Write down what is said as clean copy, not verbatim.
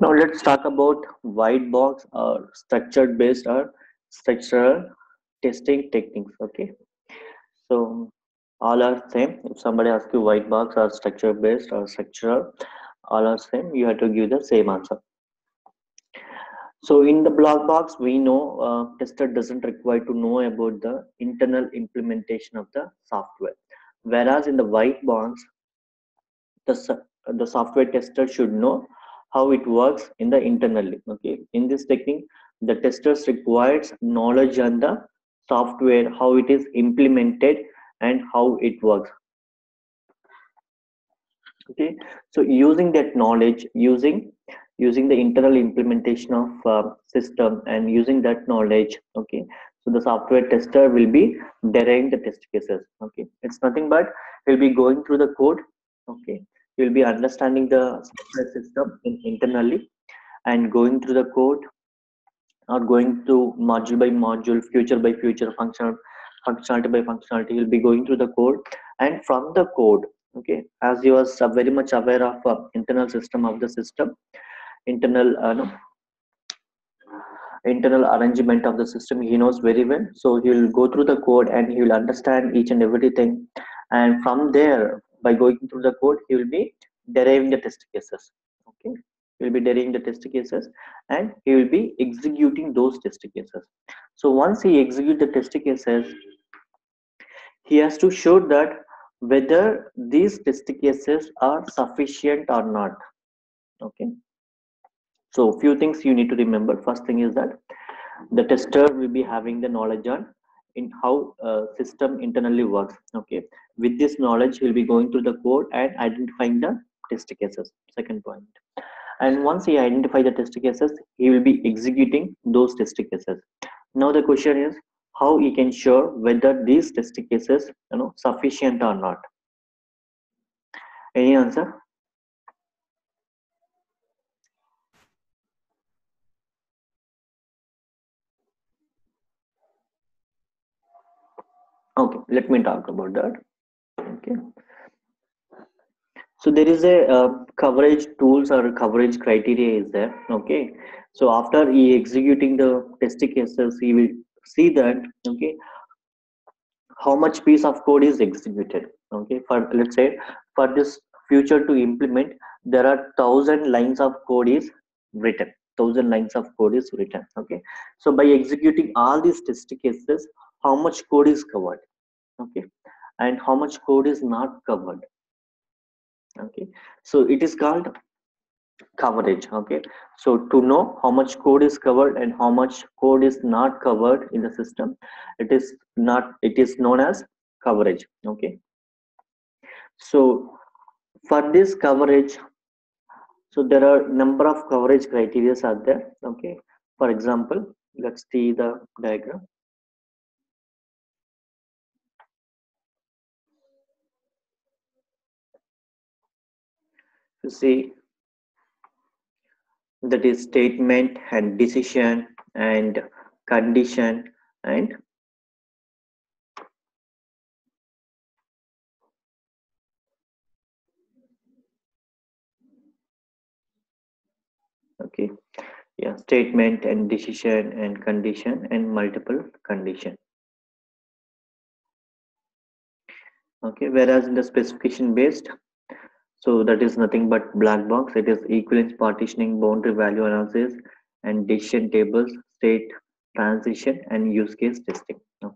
Now let's talk about white box or structured based or structural testing techniques. Okay, so all are same. If somebody asks you white box or structure based or structural, all are same. You have to give the same answer. So in the black box, we know tester doesn't require to know about the internal implementation of the software. Whereas in the white box, the software tester should know how it works in the internally. Okay, in this technique, the testers requires knowledge on the software, how it is implemented and how it works. Okay, so using that knowledge, using the internal implementation of system and using that knowledge, okay, so the software tester will be deriving the test cases. Okay, it's nothing but he'll be going through the code. Okay, he'll be understanding the software system internally and going through the code or going through module by module, feature by feature, functionality by functionality. He'll be going through the code, and from the code, okay, as you are very much aware of internal system of the system, internal no, internal arrangement of the system, he knows very well. So he will go through the code and he will understand each and everything, and from there, by going through the code, he will be deriving the test cases. Okay, he will be deriving the test cases and he will be executing those test cases. So once he executes the test cases, he has to show that whether these test cases are sufficient or not. Okay, so few things you need to remember. First thing is that the tester will be having the knowledge on in how system internally works. Okay, with this knowledge he'll be going through the code and identifying the test cases. Second point, and once he identify the test cases, he will be executing those test cases. Now the question is how he can show whether these test cases sufficient or not. Any answer? Okay, let me talk about that. Okay, so there is a coverage tools or coverage criteria is there. Okay, so after he executing the test cases, he will see that, okay, how much piece of code is executed. Okay, for let's say for this future to implement, there are 1,000 lines of code is written. 1,000 lines of code is written. Okay, so by executing all these test cases, how much code is covered? Okay, and how much code is not covered? Okay, so it is called coverage. Okay, so to know how much code is covered and how much code is not covered in the system, it is known as coverage. Okay, so for this coverage, so there are number of coverage criteria are there. Okay, for example, let's see the diagram. You see, that is statement and decision and condition and okay, yeah, statement and decision and condition and multiple condition. Okay, whereas in the specification based, so that is nothing but black box. It is equivalence partitioning, boundary value analysis and decision tables, state transition and use case testing. Okay.